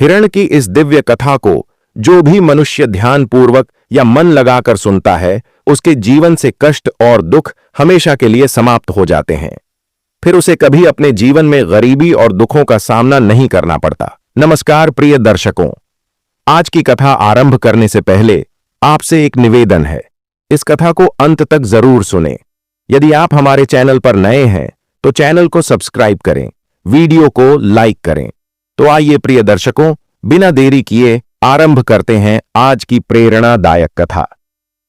हिरण की इस दिव्य कथा को जो भी मनुष्य ध्यानपूर्वक या मन लगाकर सुनता है, उसके जीवन से कष्ट और दुख हमेशा के लिए समाप्त हो जाते हैं। फिर उसे कभी अपने जीवन में गरीबी और दुखों का सामना नहीं करना पड़ता। नमस्कार प्रिय दर्शकों, आज की कथा आरंभ करने से पहले आपसे एक निवेदन है। इस कथा को अंत तक जरूर सुनें। यदि आप हमारे चैनल पर नए हैं तो चैनल को सब्सक्राइब करें, वीडियो को लाइक करें। तो आइए प्रिय दर्शकों, बिना देरी किए आरंभ करते हैं आज की प्रेरणादायक कथा।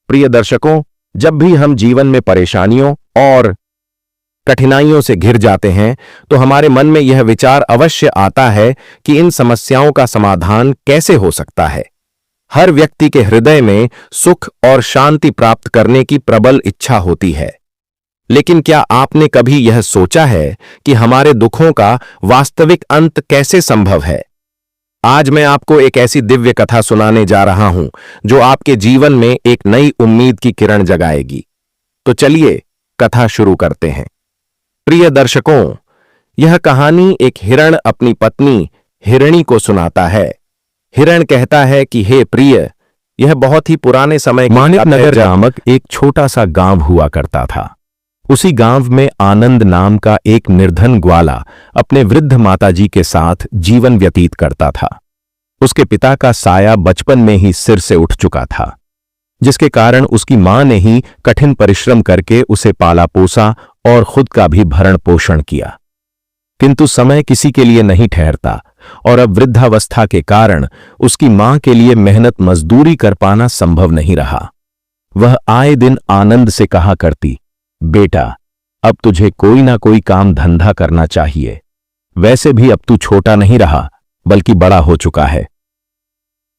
प्रिय दर्शकों, जब भी हम जीवन में परेशानियों और कठिनाइयों से घिर जाते हैं तो हमारे मन में यह विचार अवश्य आता है कि इन समस्याओं का समाधान कैसे हो सकता है। हर व्यक्ति के हृदय में सुख और शांति प्राप्त करने की प्रबल इच्छा होती है, लेकिन क्या आपने कभी यह सोचा है कि हमारे दुखों का वास्तविक अंत कैसे संभव है? आज मैं आपको एक ऐसी दिव्य कथा सुनाने जा रहा हूं जो आपके जीवन में एक नई उम्मीद की किरण जगाएगी। तो चलिए कथा शुरू करते हैं। प्रिय दर्शकों, यह कहानी एक हिरण अपनी पत्नी हिरणी को सुनाता है। हिरण कहता है कि हे प्रिय, यह बहुत ही पुराने समय मानिकनगर नामक एक छोटा सा गांव हुआ करता था। उसी गांव में आनंद नाम का एक निर्धन ग्वाला अपने वृद्ध माताजी के साथ जीवन व्यतीत करता था। उसके पिता का साया बचपन में ही सिर से उठ चुका था, जिसके कारण उसकी मां ने ही कठिन परिश्रम करके उसे पाला पोसा और खुद का भी भरण पोषण किया। किंतु समय किसी के लिए नहीं ठहरता और अब वृद्धावस्था के कारण उसकी मां के लिए मेहनत मजदूरी कर पाना संभव नहीं रहा। वह आए दिन आनंद से कहा करती, बेटा, अब तुझे कोई ना कोई काम धंधा करना चाहिए। वैसे भी अब तू छोटा नहीं रहा बल्कि बड़ा हो चुका है।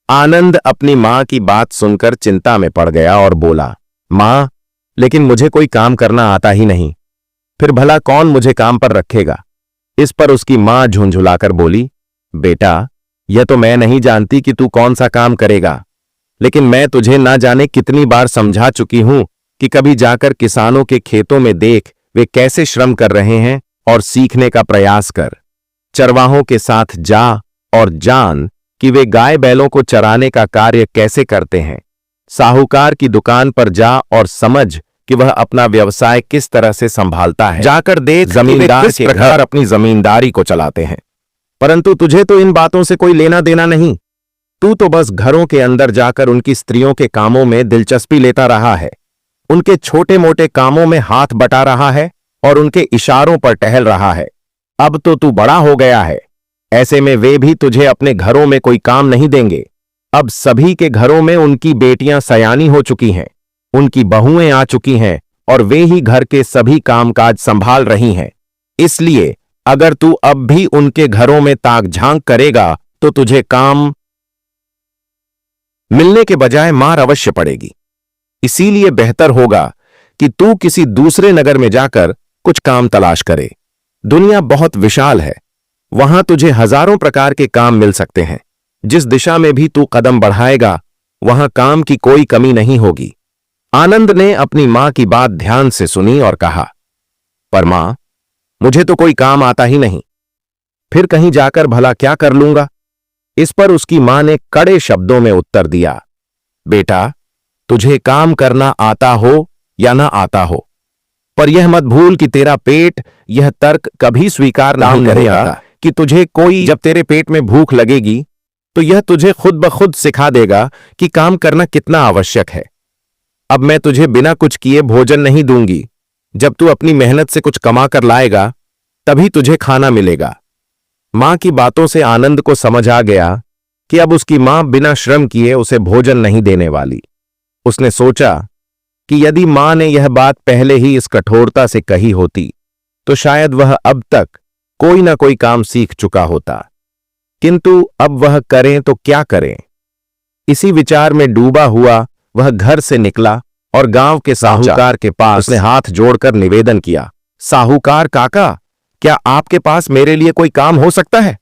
आनंद अपनी मां की बात सुनकर चिंता में पड़ गया और बोला, मां, लेकिन मुझे कोई काम करना आता ही नहीं, फिर भला कौन मुझे काम पर रखेगा? इस पर उसकी मां झुंझुलाकर बोली, बेटा, यह तो मैं नहीं जानती कि तू कौन सा काम करेगा, लेकिन मैं तुझे ना जाने कितनी बार समझा चुकी हूं कि कभी जाकर किसानों के खेतों में देख वे कैसे श्रम कर रहे हैं और सीखने का प्रयास कर। चरवाहों के साथ जा और जान कि वे गाय बैलों को चराने का कार्य कैसे करते हैं। साहूकार की दुकान पर जा और समझ कि वह अपना व्यवसाय किस तरह से संभालता है। जाकर देख जमींदार किस प्रकार अपनी जमींदारी को चलाते हैं। परंतु तुझे तो इन बातों से कोई लेना देना नहीं। तू तो बस घरों के अंदर जाकर उनकी स्त्रियों के कामों में दिलचस्पी लेता रहा है, उनके छोटे मोटे कामों में हाथ बटा रहा है और उनके इशारों पर टहल रहा है। अब तो तू बड़ा हो गया है, ऐसे में वे भी तुझे अपने घरों में कोई काम नहीं देंगे। अब सभी के घरों में उनकी बेटियां सयानी हो चुकी हैं, उनकी बहुएं आ चुकी हैं और वे ही घर के सभी कामकाज संभाल रही हैं। इसलिए अगर तू अब भी उनके घरों में ताक झांक करेगा तो तुझे काम मिलने के बजाय मार अवश्य पड़ेगी। इसीलिए बेहतर होगा कि तू किसी दूसरे नगर में जाकर कुछ काम तलाश करे। दुनिया बहुत विशाल है, वहां तुझे हजारों प्रकार के काम मिल सकते हैं। जिस दिशा में भी तू कदम बढ़ाएगा वहां काम की कोई कमी नहीं होगी। आनंद ने अपनी मां की बात ध्यान से सुनी और कहा, पर मां, मुझे तो कोई काम आता ही नहीं, फिर कहीं जाकर भला क्या कर लूंगा? इस पर उसकी मां ने कड़े शब्दों में उत्तर दिया, बेटा, तुझे काम करना आता हो या ना आता हो, पर यह मत भूल कि तेरा पेट यह तर्क कभी स्वीकार नहीं करेगा कि तुझे कोई, जब तेरे पेट में भूख लगेगी तो यह तुझे खुद ब खुद सिखा देगा कि काम करना कितना आवश्यक है। अब मैं तुझे बिना कुछ किए भोजन नहीं दूंगी। जब तू अपनी मेहनत से कुछ कमा कर लाएगा तभी तुझे खाना मिलेगा। मां की बातों से आनंद को समझ आ गया कि अब उसकी मां बिना श्रम किए उसे भोजन नहीं देने वाली। उसने सोचा कि यदि मां ने यह बात पहले ही इस कठोरता से कही होती तो शायद वह अब तक कोई ना कोई काम सीख चुका होता, किंतु अब वह करें तो क्या करें? इसी विचार में डूबा हुआ वह घर से निकला और गांव के साहूकार के पास उसने हाथ जोड़कर निवेदन किया, साहूकार काका, क्या आपके पास मेरे लिए कोई काम हो सकता है?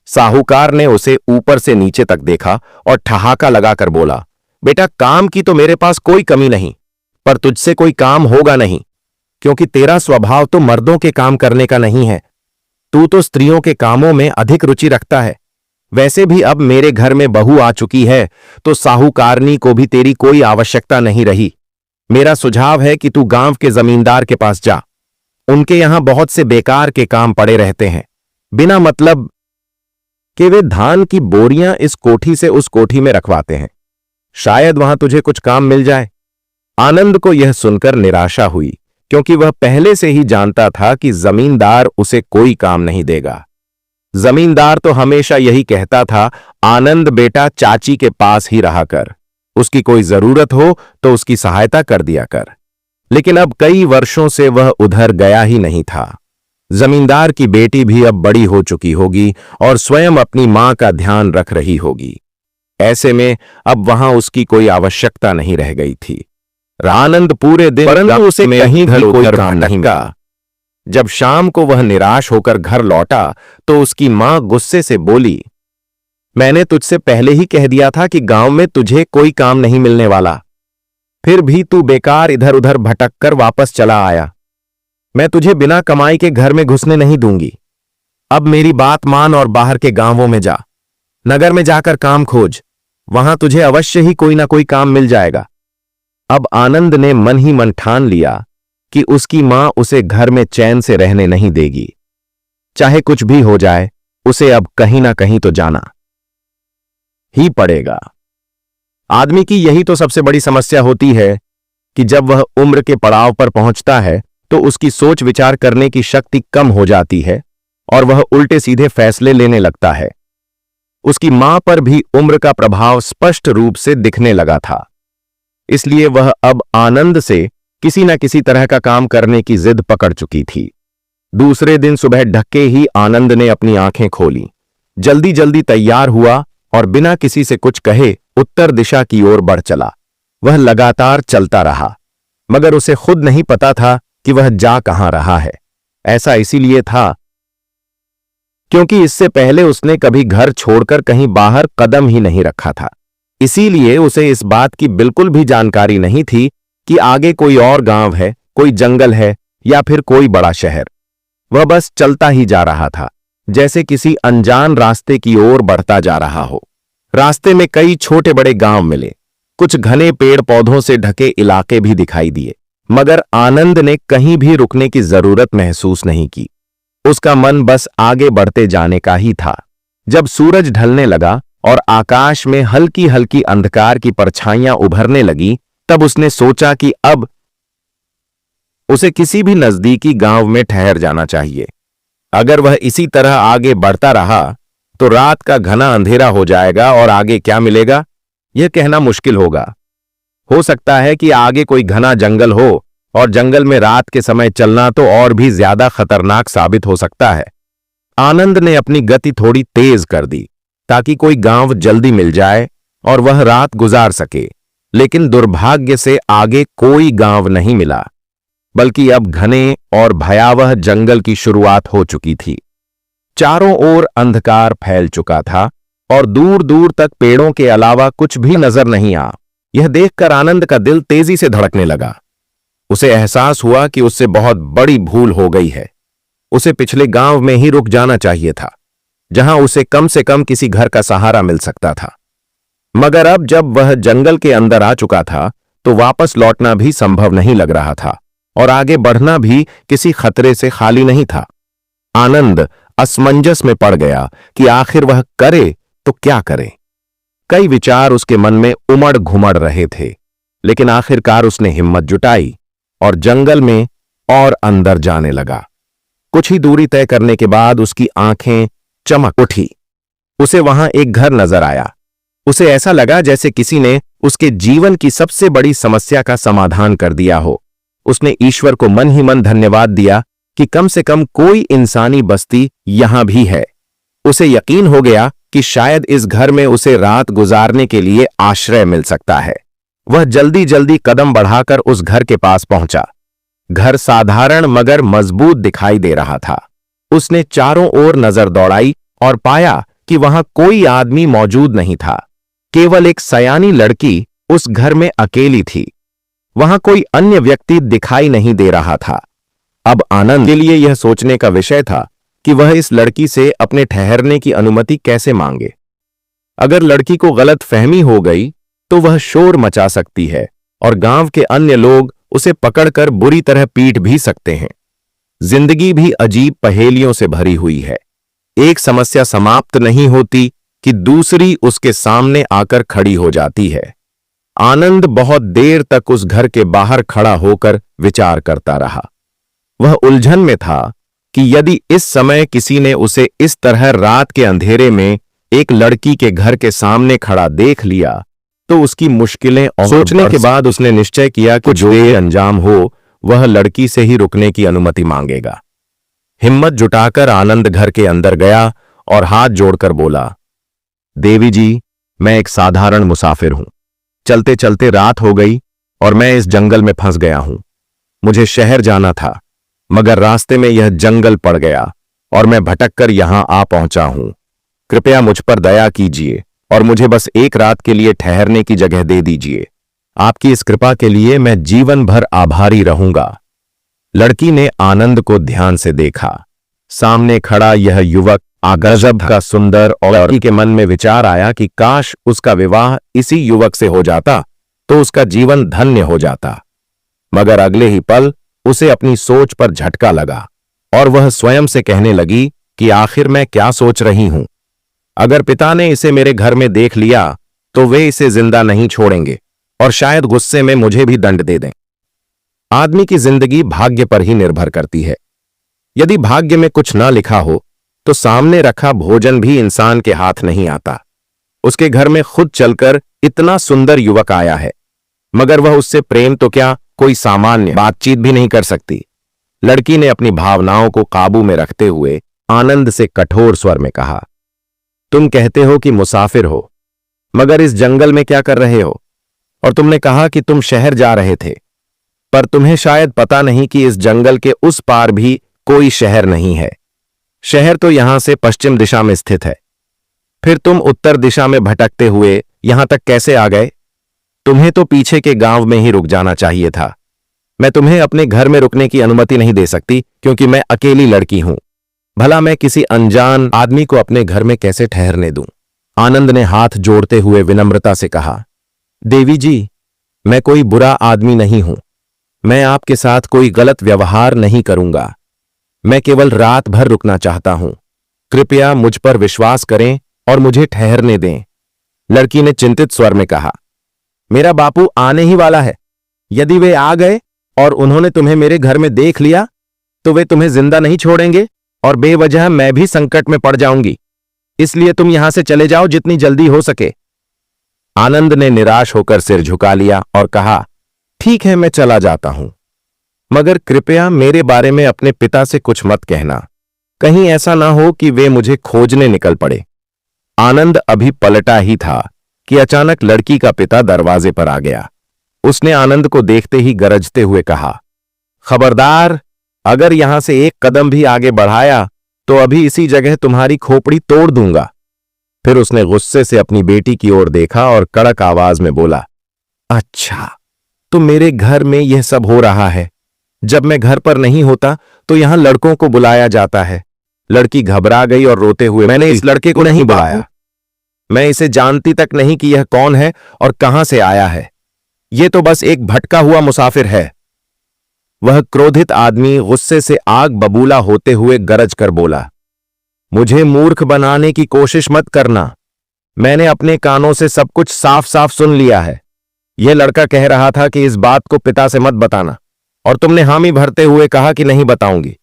साहूकार ने उसे ऊपर से नीचे तक देखा और ठहाका लगाकर बोला, बेटा, काम की तो मेरे पास कोई कमी नहीं, पर तुझसे कोई काम होगा नहीं, क्योंकि तेरा स्वभाव तो मर्दों के काम करने का नहीं है। तू तो स्त्रियों के कामों में अधिक रुचि रखता है। वैसे भी अब मेरे घर में बहू आ चुकी है तो साहूकारनी को भी तेरी कोई आवश्यकता नहीं रही। मेरा सुझाव है कि तू गांव के जमींदार के पास जा। उनके यहां बहुत से बेकार के काम पड़े रहते हैं, बिना मतलब कि वे धान की बोरियां इस कोठी से उस कोठी में रखवाते हैं। शायद वहां तुझे कुछ काम मिल जाए। आनंद को यह सुनकर निराशा हुई, क्योंकि वह पहले से ही जानता था कि जमींदार उसे कोई काम नहीं देगा। जमींदार तो हमेशा यही कहता था, आनंद बेटा चाची के पास ही रहा कर, उसकी कोई जरूरत हो तो उसकी सहायता कर दिया कर। लेकिन अब कई वर्षों से वह उधर गया ही नहीं था। जमींदार की बेटी भी अब बड़ी हो चुकी होगी और स्वयं अपनी मां का ध्यान रख रही होगी। ऐसे में अब वहां उसकी कोई आवश्यकता नहीं रह गई थी। आनंद पूरे दिन परंतु उसे कहीं घर कोई काम नहीं मिला। जब शाम को वह निराश होकर घर लौटा तो उसकी मां गुस्से से बोली, मैंने तुझसे पहले ही कह दिया था कि गांव में तुझे कोई काम नहीं मिलने वाला, फिर भी तू बेकार इधर उधर भटक कर वापस चला आया। मैं तुझे बिना कमाई के घर में घुसने नहीं दूंगी। अब मेरी बात मान और बाहर के गांवों में जा, नगर में जाकर काम खोज, वहां तुझे अवश्य ही कोई ना कोई काम मिल जाएगा। अब आनंद ने मन ही मन ठान लिया कि उसकी मां उसे घर में चैन से रहने नहीं देगी। चाहे कुछ भी हो जाए, उसे अब कहीं ना कहीं तो जाना ही पड़ेगा। आदमी की यही तो सबसे बड़ी समस्या होती है कि जब वह उम्र के पड़ाव पर पहुंचता है तो उसकी सोच विचार करने की शक्ति कम हो जाती है और वह उल्टे सीधे फैसले लेने लगता है। उसकी मां पर भी उम्र का प्रभाव स्पष्ट रूप से दिखने लगा था। इसलिए वह अब आनंद से किसी न किसी तरह का काम करने की जिद पकड़ चुकी थी। दूसरे दिन सुबह ढके ही आनंद ने अपनी आंखें खोली, जल्दी जल्दी तैयार हुआ और बिना किसी से कुछ कहे उत्तर दिशा की ओर बढ़ चला। वह लगातार चलता रहा, मगर उसे खुद नहीं पता था कि वह जा कहां रहा है। ऐसा इसीलिए था क्योंकि इससे पहले उसने कभी घर छोड़कर कहीं बाहर कदम ही नहीं रखा था। इसीलिए उसे इस बात की बिल्कुल भी जानकारी नहीं थी कि आगे कोई और गांव है, कोई जंगल है या फिर कोई बड़ा शहर। वह बस चलता ही जा रहा था, जैसे किसी अनजान रास्ते की ओर बढ़ता जा रहा हो। रास्ते में कई छोटे बड़े गांव मिले, कुछ घने पेड़ पौधों से ढके इलाके भी दिखाई दिए, मगर आनंद ने कहीं भी रुकने की जरूरत महसूस नहीं की। उसका मन बस आगे बढ़ते जाने का ही था। जब सूरज ढलने लगा और आकाश में हल्की हल्की अंधकार की परछाइयां उभरने लगी, तब उसने सोचा कि अब उसे किसी भी नजदीकी गांव में ठहर जाना चाहिए। अगर वह इसी तरह आगे बढ़ता रहा तो रात का घना अंधेरा हो जाएगा और आगे क्या मिलेगा यह कहना मुश्किल होगा। हो सकता है कि आगे कोई घना जंगल हो और जंगल में रात के समय चलना तो और भी ज्यादा खतरनाक साबित हो सकता है। आनंद ने अपनी गति थोड़ी तेज कर दी ताकि कोई गांव जल्दी मिल जाए और वह रात गुजार सके, लेकिन दुर्भाग्य से आगे कोई गांव नहीं मिला, बल्कि अब घने और भयावह जंगल की शुरुआत हो चुकी थी। चारों ओर अंधकार फैल चुका था और दूर दूर तक पेड़ों के अलावा कुछ भी नजर नहीं आ। यह देखकर आनंद का दिल तेजी से धड़कने लगा। उसे एहसास हुआ कि उससे बहुत बड़ी भूल हो गई है। उसे पिछले गांव में ही रुक जाना चाहिए था, जहां उसे कम से कम किसी घर का सहारा मिल सकता था। मगर अब जब वह जंगल के अंदर आ चुका था तो वापस लौटना भी संभव नहीं लग रहा था और आगे बढ़ना भी किसी खतरे से खाली नहीं था। आनंद असमंजस में पड़ गया कि आखिर वह करे तो क्या करे। कई विचार उसके मन में उमड़ घुमड़ रहे थे, लेकिन आखिरकार उसने हिम्मत जुटाई और जंगल में और अंदर जाने लगा। कुछ ही दूरी तय करने के बाद उसकी आंखें चमक उठी। उसे वहां एक घर नजर आया। उसे ऐसा लगा जैसे किसी ने उसके जीवन की सबसे बड़ी समस्या का समाधान कर दिया हो। उसने ईश्वर को मन ही मन धन्यवाद दिया कि कम से कम कोई इंसानी बस्ती यहां भी है। उसे यकीन हो गया कि शायद इस घर में उसे रात गुजारने के लिए आश्रय मिल सकता है। वह जल्दी जल्दी कदम बढ़ाकर उस घर के पास पहुंचा। घर साधारण मगर मजबूत दिखाई दे रहा था। उसने चारों ओर नजर दौड़ाई और पाया कि वहां कोई आदमी मौजूद नहीं था। केवल एक सयानी लड़की उस घर में अकेली थी। वहां कोई अन्य व्यक्ति दिखाई नहीं दे रहा था। अब आनंद के लिए यह सोचने का विषय था कि वह इस लड़की से अपने ठहरने की अनुमति कैसे मांगे। अगर लड़की को गलत फहमी हो गई तो वह शोर मचा सकती है और गांव के अन्य लोग उसे पकड़कर बुरी तरह पीट भी सकते हैं। जिंदगी भी अजीब पहेलियों से भरी हुई है। एक समस्या समाप्त नहीं होती कि दूसरी उसके सामने आकर खड़ी हो जाती है। आनंद बहुत देर तक उस घर के बाहर खड़ा होकर विचार करता रहा। वह उलझन में था कि यदि इस समय किसी ने उसे इस तरह रात के अंधेरे में एक लड़की के घर के सामने खड़ा देख लिया तो उसकी मुश्किलें और सोचने के बाद उसने निश्चय किया कि जो ये अंजाम हो वह लड़की से ही रुकने की अनुमति मांगेगा। हिम्मत जुटाकर आनंद घर के अंदर गया और हाथ जोड़कर बोला, देवी जी, मैं एक साधारण मुसाफिर हूं। चलते चलते रात हो गई और मैं इस जंगल में फंस गया हूं। मुझे शहर जाना था मगर रास्ते में यह जंगल पड़ गया और मैं भटककर यहां आ पहुंचा हूं। कृपया मुझ पर दया कीजिए और मुझे बस एक रात के लिए ठहरने की जगह दे दीजिए। आपकी इस कृपा के लिए मैं जीवन भर आभारी रहूंगा। लड़की ने आनंद को ध्यान से देखा। सामने खड़ा यह युवक गजब का सुंदर और लड़की के मन में विचार आया कि काश उसका विवाह इसी युवक से हो जाता तो उसका जीवन धन्य हो जाता। मगर अगले ही पल उसे अपनी सोच पर झटका लगा और वह स्वयं से कहने लगी कि आखिर मैं क्या सोच रही हूं। अगर पिता ने इसे मेरे घर में देख लिया तो वे इसे जिंदा नहीं छोड़ेंगे और शायद गुस्से में मुझे भी दंड दे दें। आदमी की जिंदगी भाग्य पर ही निर्भर करती है। यदि भाग्य में कुछ न लिखा हो तो सामने रखा भोजन भी इंसान के हाथ नहीं आता। उसके घर में खुद चलकर इतना सुंदर युवक आया है मगर वह उससे प्रेम तो क्या कोई सामान्य बातचीत भी नहीं कर सकती। लड़की ने अपनी भावनाओं को काबू में रखते हुए आनंद से कठोर स्वर में कहा, तुम कहते हो कि मुसाफिर हो मगर इस जंगल में क्या कर रहे हो? और तुमने कहा कि तुम शहर जा रहे थे, पर तुम्हें शायद पता नहीं कि इस जंगल के उस पार भी कोई शहर नहीं है। शहर तो यहां से पश्चिम दिशा में स्थित है। फिर तुम उत्तर दिशा में भटकते हुए यहां तक कैसे आ गए? तुम्हें तो पीछे के गांव में ही रुक जाना चाहिए था। मैं तुम्हें अपने घर में रुकने की अनुमति नहीं दे सकती क्योंकि मैं अकेली लड़की हूं। भला मैं किसी अनजान आदमी को अपने घर में कैसे ठहरने दूं? आनंद ने हाथ जोड़ते हुए विनम्रता से कहा, देवी जी, मैं कोई बुरा आदमी नहीं हूं। मैं आपके साथ कोई गलत व्यवहार नहीं करूंगा। मैं केवल रात भर रुकना चाहता हूं। कृपया मुझ पर विश्वास करें और मुझे ठहरने दें। लड़की ने चिंतित स्वर में कहा, मेरा बापू आने ही वाला है। यदि वे आ गए और उन्होंने तुम्हें मेरे घर में देख लिया तो वे तुम्हें जिंदा नहीं छोड़ेंगे और बेवजह मैं भी संकट में पड़ जाऊंगी। इसलिए तुम यहां से चले जाओ जितनी जल्दी हो सके। आनंद ने निराश होकर सिर झुका लिया और कहा, ठीक है, मैं चला जाता हूं, मगर कृपया मेरे बारे में अपने पिता से कुछ मत कहना। कहीं ऐसा ना हो कि वे मुझे खोजने निकल पड़े। आनंद अभी पलटा ही था कि अचानक लड़की का पिता दरवाजे पर आ गया। उसने आनंद को देखते ही गरजते हुए कहा, खबरदार, अगर यहां से एक कदम भी आगे बढ़ाया तो अभी इसी जगह तुम्हारी खोपड़ी तोड़ दूंगा। फिर उसने गुस्से से अपनी बेटी की ओर देखा और कड़क आवाज में बोला, अच्छा, तो मेरे घर में यह सब हो रहा है। जब मैं घर पर नहीं होता तो यहां लड़कों को बुलाया जाता है। लड़की घबरा गई और रोते हुए, मैंने इस लड़के को नहीं बुलाया। मैं इसे जानती तक नहीं कि यह कौन है और कहां से आया है। यह तो बस एक भटका हुआ मुसाफिर है। वह क्रोधित आदमी गुस्से से आग बबूला होते हुए गरज कर बोला, मुझे मूर्ख बनाने की कोशिश मत करना। मैंने अपने कानों से सब कुछ साफ साफ सुन लिया है। यह लड़का कह रहा था कि इस बात को पिता से मत बताना और तुमने हामी भरते हुए कहा कि नहीं बताऊंगी।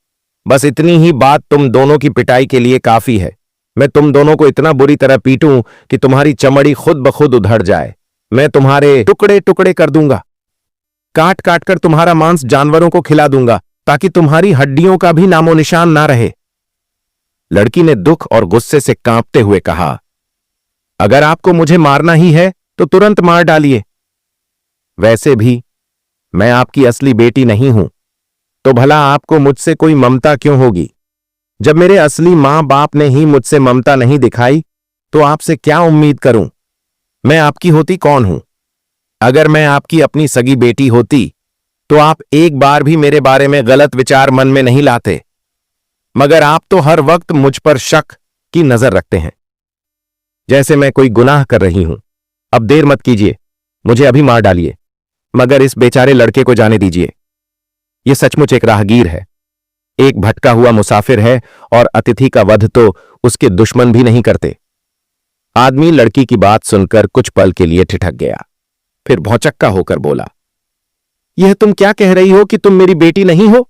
बस इतनी ही बात तुम दोनों की पिटाई के लिए काफी है। मैं तुम दोनों को इतना बुरी तरह पीटूं कि तुम्हारी चमड़ी खुद ब खुद उधड़ जाए। मैं तुम्हारे टुकड़े टुकड़े कर दूंगा। काट काट कर तुम्हारा मांस जानवरों को खिला दूंगा ताकि तुम्हारी हड्डियों का भी नामो निशान ना रहे। लड़की ने दुख और गुस्से से कांपते हुए कहा, अगर आपको मुझे मारना ही है तो तुरंत मार डालिए। वैसे भी मैं आपकी असली बेटी नहीं हूं, तो भला आपको मुझसे कोई ममता क्यों होगी? जब मेरे असली मां बाप ने ही मुझसे ममता नहीं दिखाई तो आपसे क्या उम्मीद करूं? मैं आपकी होती कौन हूं? अगर मैं आपकी अपनी सगी बेटी होती तो आप एक बार भी मेरे बारे में गलत विचार मन में नहीं लाते, मगर आप तो हर वक्त मुझ पर शक की नजर रखते हैं। जैसे मैं कोई गुनाह कर रही हूं। अब देर मत कीजिए, मुझे अभी मार डालिए, मगर इस बेचारे लड़के को जाने दीजिए। यह सचमुच एक राहगीर है, एक भटका हुआ मुसाफिर है, और अतिथि का वध तो उसके दुश्मन भी नहीं करते। आदमी लड़की की बात सुनकर कुछ पल के लिए ठिठक गया, फिर भौचक्का होकर बोला, यह तुम क्या कह रही हो कि तुम मेरी बेटी नहीं हो?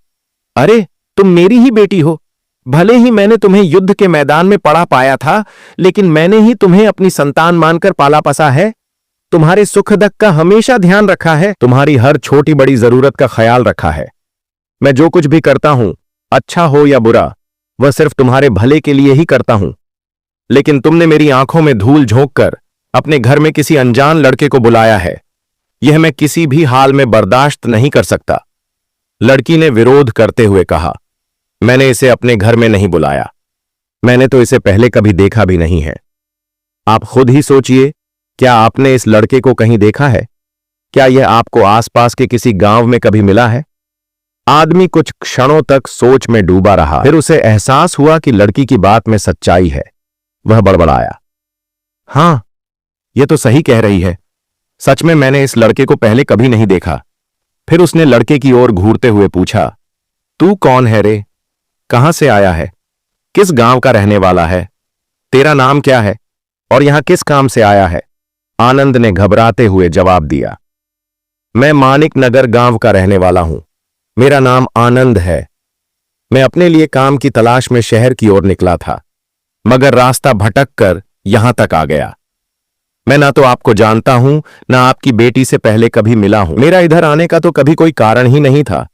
अरे तुम मेरी ही बेटी हो। भले ही मैंने तुम्हें युद्ध के मैदान में पड़ा पाया था, लेकिन मैंने ही तुम्हें अपनी संतान मानकर पाला पसा है। तुम्हारे सुख दुख का हमेशा ध्यान रखा है, तुम्हारी हर छोटी बड़ी जरूरत का ख्याल रखा है। मैं जो कुछ भी करता हूं, अच्छा हो या बुरा, वह सिर्फ तुम्हारे भले के लिए ही करता हूं। लेकिन तुमने मेरी आंखों में धूल झोंककर अपने घर में किसी अनजान लड़के को बुलाया है। यह मैं किसी भी हाल में बर्दाश्त नहीं कर सकता। लड़की ने विरोध करते हुए कहा, मैंने इसे अपने घर में नहीं बुलाया। मैंने तो इसे पहले कभी देखा भी नहीं है। आप खुद ही सोचिए, क्या आपने इस लड़के को कहीं देखा है? क्या यह आपको आसपास के किसी गांव में कभी मिला है? आदमी कुछ क्षणों तक सोच में डूबा रहा, फिर उसे एहसास हुआ कि लड़की की बात में सच्चाई है। वह बड़बड़ाया, हां, यह तो सही कह रही है। सच में मैंने इस लड़के को पहले कभी नहीं देखा। फिर उसने लड़के की ओर घूरते हुए पूछा, तू कौन है रे? कहां से आया है? किस गांव का रहने वाला है? तेरा नाम क्या है और यहां किस काम से आया है? आनंद ने घबराते हुए जवाब दिया, मैं मानिक नगर गांव का रहने वाला हूं। मेरा नाम आनंद है। मैं अपने लिए काम की तलाश में शहर की ओर निकला था, मगर रास्ता भटक कर यहां तक आ गया। मैं ना तो आपको जानता हूं, ना आपकी बेटी से पहले कभी मिला हूं। मेरा इधर आने का तो कभी कोई कारण ही नहीं था,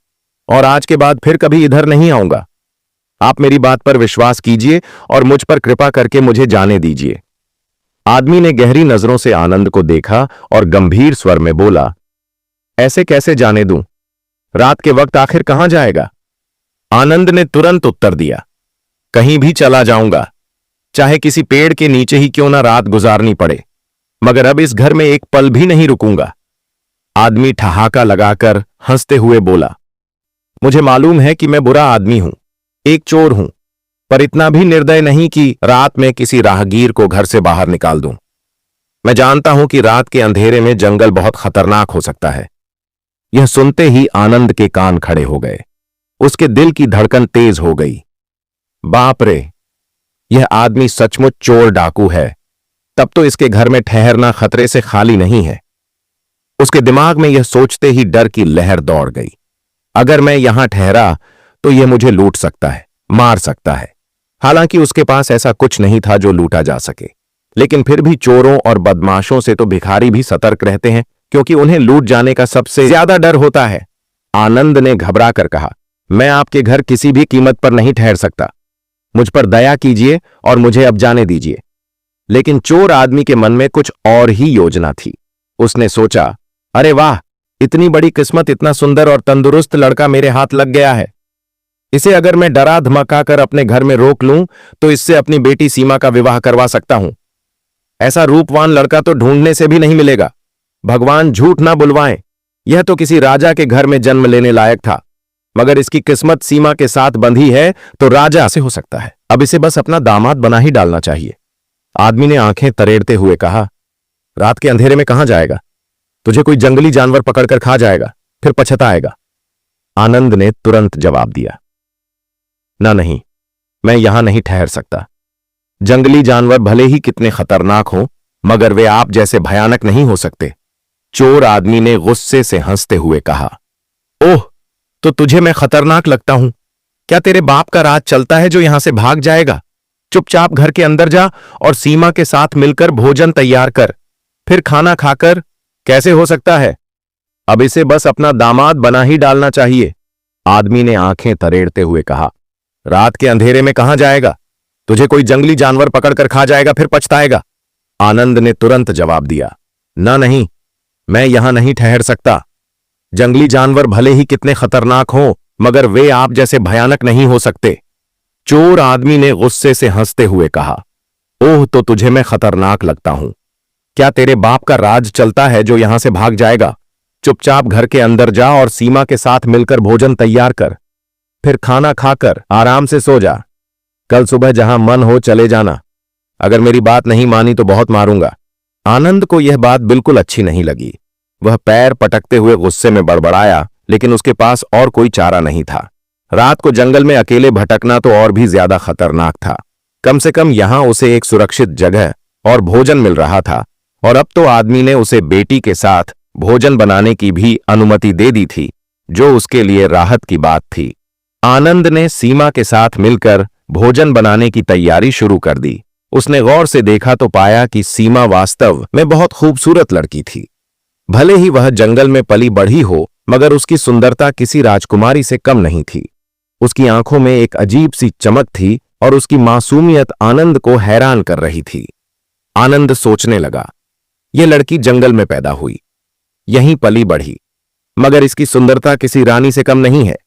और आज के बाद फिर कभी इधर नहीं आऊंगा। आप मेरी बात पर विश्वास कीजिए और मुझ पर कृपा करके मुझे जाने दीजिए। आदमी ने गहरी नजरों से आनंद को देखा और गंभीर स्वर में बोला, ऐसे कैसे जाने दूं? रात के वक्त आखिर कहां जाएगा? आनंद ने तुरंत उत्तर दिया, कहीं भी चला जाऊंगा, चाहे किसी पेड़ के नीचे ही क्यों ना रात गुजारनी पड़े, मगर अब इस घर में एक पल भी नहीं रुकूंगा। आदमी ठहाका लगाकर हंसते हुए बोला, मुझे मालूम है कि मैं बुरा आदमी हूं, एक चोर हूं, पर इतना भी निर्दय नहीं कि रात में किसी राहगीर को घर से बाहर निकाल दूं। मैं जानता हूं कि रात के अंधेरे में जंगल बहुत खतरनाक हो सकता है। यह सुनते ही आनंद के कान खड़े हो गए। उसके दिल की धड़कन तेज हो गई। बाप रे, यह आदमी सचमुच चोर डाकू है। तब तो इसके घर में ठहरना खतरे से खाली नहीं है। उसके दिमाग में यह सोचते ही डर की लहर दौड़ गई। अगर मैं यहां ठहरा तो यह मुझे लूट सकता है, मार सकता है। हालांकि उसके पास ऐसा कुछ नहीं था जो लूटा जा सके, लेकिन फिर भी चोरों और बदमाशों से तो भिखारी भी सतर्क रहते हैं, क्योंकि उन्हें लूट जाने का सबसे ज्यादा डर होता है। आनंद ने घबरा कर कहा, मैं आपके घर किसी भी कीमत पर नहीं ठहर सकता। मुझ पर दया कीजिए और मुझे अब जाने दीजिए। लेकिन चोर आदमी के मन में कुछ और ही योजना थी। उसने सोचा, अरे वाह, इतनी बड़ी किस्मत, इतना सुंदर और तंदुरुस्त लड़का मेरे हाथ लग गया है। इसे अगर मैं डरा धमका कर अपने घर में रोक लूं तो इससे अपनी बेटी सीमा का विवाह करवा सकता हूं। ऐसा रूपवान लड़का तो ढूंढने से भी नहीं मिलेगा। भगवान झूठ ना बुलवाएं, यह तो किसी राजा के घर में जन्म लेने लायक था, मगर इसकी किस्मत सीमा के साथ बंधी है तो राजा से हो सकता है। अब इसे बस अपना दामाद बना ही डालना चाहिए। आदमी ने आंखें तरेड़ते हुए कहा, रात के अंधेरे में कहां जाएगा? तुझे कोई जंगली जानवर पकड़कर खा जाएगा, फिर पछताएगा। आनंद ने तुरंत जवाब दिया, ना नहीं, मैं यहां नहीं ठहर सकता। जंगली जानवर भले ही कितने खतरनाक हों, मगर वे आप जैसे भयानक नहीं हो सकते। चोर आदमी ने गुस्से से हंसते हुए कहा, ओह, तो तुझे मैं खतरनाक लगता हूं? क्या तेरे बाप का राज चलता है जो यहां से भाग जाएगा? चुपचाप घर के अंदर जा और सीमा के साथ मिलकर भोजन तैयार कर, फिर खाना खाकर। कैसे हो सकता है? अब इसे बस अपना दामाद बना ही डालना चाहिए। आदमी ने आंखें तरेड़ते हुए कहा, रात के अंधेरे में कहां जाएगा? तुझे कोई जंगली जानवर पकड़कर खा जाएगा, फिर पछताएगा। आनंद ने तुरंत जवाब दिया, ना नहीं, मैं यहां नहीं ठहर सकता। जंगली जानवर भले ही कितने खतरनाक हों, मगर वे आप जैसे भयानक नहीं हो सकते। चोर आदमी ने गुस्से से हंसते हुए कहा, ओह, तो तुझे मैं खतरनाक लगता हूं? क्या तेरे बाप का राज चलता है जो यहां से भाग जाएगा? चुपचाप घर के अंदर जा और सीमा के साथ मिलकर भोजन तैयार कर, फिर खाना खाकर आराम से सो जा। कल सुबह जहां मन हो चले जाना। अगर मेरी बात नहीं मानी तो बहुत मारूंगा। आनंद को यह बात बिल्कुल अच्छी नहीं लगी। वह पैर पटकते हुए गुस्से में बड़बड़ाया, लेकिन उसके पास और कोई चारा नहीं था। रात को जंगल में अकेले भटकना तो और भी ज्यादा खतरनाक था। कम से कम यहां उसे एक सुरक्षित जगह और भोजन मिल रहा था, और अब तो आदमी ने उसे बेटी के साथ भोजन बनाने की भी अनुमति दे दी थी, जो उसके लिए राहत की बात थी। आनंद ने सीमा के साथ मिलकर भोजन बनाने की तैयारी शुरू कर दी। उसने गौर से देखा तो पाया कि सीमा वास्तव में बहुत खूबसूरत लड़की थी। भले ही वह जंगल में पली बढ़ी हो, मगर उसकी सुंदरता किसी राजकुमारी से कम नहीं थी। उसकी आंखों में एक अजीब सी चमक थी और उसकी मासूमियत आनंद को हैरान कर रही थी। आनंद सोचने लगा, यह लड़की जंगल में पैदा हुई, यहीं पली बढ़ी, मगर इसकी सुंदरता किसी रानी से कम नहीं है।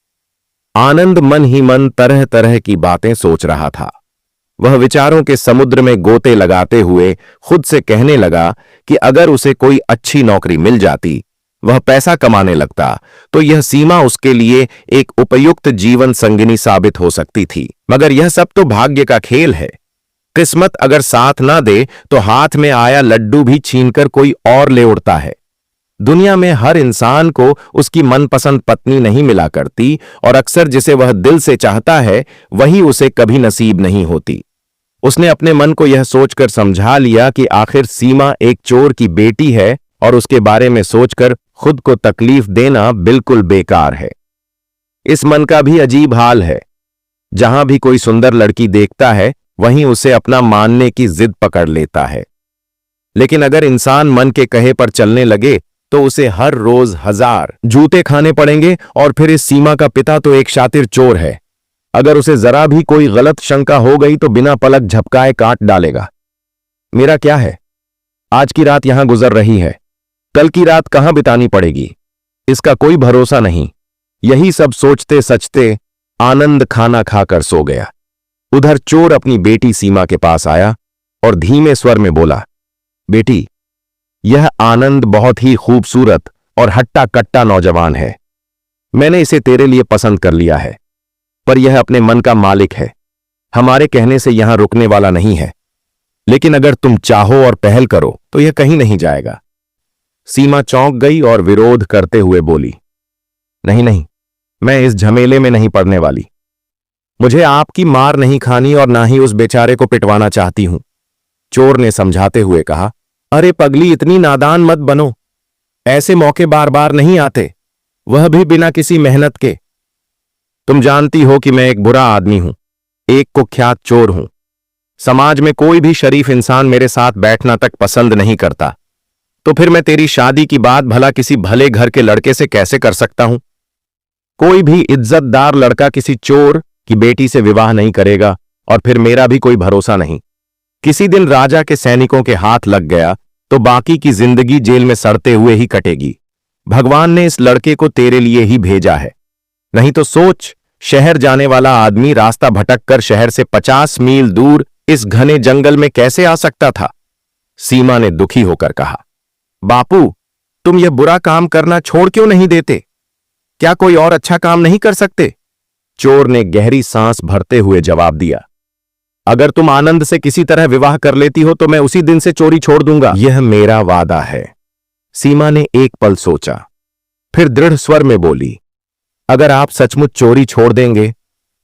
आनंद मन ही मन तरह तरह की बातें सोच रहा था। वह विचारों के समुद्र में गोते लगाते हुए खुद से कहने लगा कि अगर उसे कोई अच्छी नौकरी मिल जाती, वह पैसा कमाने लगता, तो यह सीमा उसके लिए एक उपयुक्त जीवन संगिनी साबित हो सकती थी। मगर यह सब तो भाग्य का खेल है। किस्मत अगर साथ ना दे तो हाथ में आया लड्डू भी छीनकर कोई और ले उड़ता है। दुनिया में हर इंसान को उसकी मनपसंद पत्नी नहीं मिला करती, और अक्सर जिसे वह दिल से चाहता है वही उसे कभी नसीब नहीं होती। उसने अपने मन को यह सोचकर समझा लिया कि आखिर सीमा एक चोर की बेटी है, और उसके बारे में सोचकर खुद को तकलीफ देना बिल्कुल बेकार है। इस मन का भी अजीब हाल है। जहां भी कोई सुंदर लड़की देखता है, वहीं उसे अपना मानने की जिद पकड़ लेता है। लेकिन अगर इंसान मन के कहे पर चलने लगे तो उसे हर रोज 1000 जूते खाने पड़ेंगे। और फिर इस सीमा का पिता तो एक शातिर चोर है। अगर उसे जरा भी कोई गलत शंका हो गई तो बिना पलक झपकाए काट डालेगा। मेरा क्या है, आज की रात यहां गुजर रही है, कल की रात कहां बितानी पड़ेगी, इसका कोई भरोसा नहीं। यही सब सोचते सचते आनंद खाना खाकर सो गया। उधर चोर अपनी बेटी सीमा के पास आया और धीमे स्वर में बोला, बेटी, यह आनंद बहुत ही खूबसूरत और हट्टा कट्टा नौजवान है। मैंने इसे तेरे लिए पसंद कर लिया है, पर यह अपने मन का मालिक है, हमारे कहने से यहां रुकने वाला नहीं है। लेकिन अगर तुम चाहो और पहल करो तो यह कहीं नहीं जाएगा। सीमा चौंक गई और विरोध करते हुए बोली, नहीं नहीं, मैं इस झमेले में नहीं पड़ने वाली। मुझे आपकी मार नहीं खानी और ना ही उस बेचारे को पिटवाना चाहती हूं। चोर ने समझाते हुए कहा, अरे पगली, इतनी नादान मत बनो। ऐसे मौके बार बार नहीं आते, वह भी बिना किसी मेहनत के। तुम जानती हो कि मैं एक बुरा आदमी हूं, एक कुख्यात चोर हूं। समाज में कोई भी शरीफ इंसान मेरे साथ बैठना तक पसंद नहीं करता, तो फिर मैं तेरी शादी की बात भला किसी भले घर के लड़के से कैसे कर सकता हूं? कोई भी इज्जतदार लड़का किसी चोर की बेटी से विवाह नहीं करेगा, और फिर मेरा भी कोई भरोसा नहीं। किसी दिन राजा के सैनिकों के हाथ लग गया तो बाकी की जिंदगी जेल में सड़ते हुए ही कटेगी। भगवान ने इस लड़के को तेरे लिए ही भेजा है। नहीं तो सोच, शहर जाने वाला आदमी रास्ता भटककर शहर से 50 मील दूर इस घने जंगल में कैसे आ सकता था? सीमा ने दुखी होकर कहा, बापू, तुम यह बुरा काम करना छोड़ क्यों नहीं देते? क्या कोई और अच्छा काम नहीं कर सकते? चोर ने गहरी सांस भरते हुए जवाब दिया, अगर तुम आनंद से किसी तरह विवाह कर लेती हो तो मैं उसी दिन से चोरी छोड़ दूंगा। यह मेरा वादा है। सीमा ने एक पल सोचा, फिर दृढ़ स्वर में बोली, अगर आप सचमुच चोरी छोड़ देंगे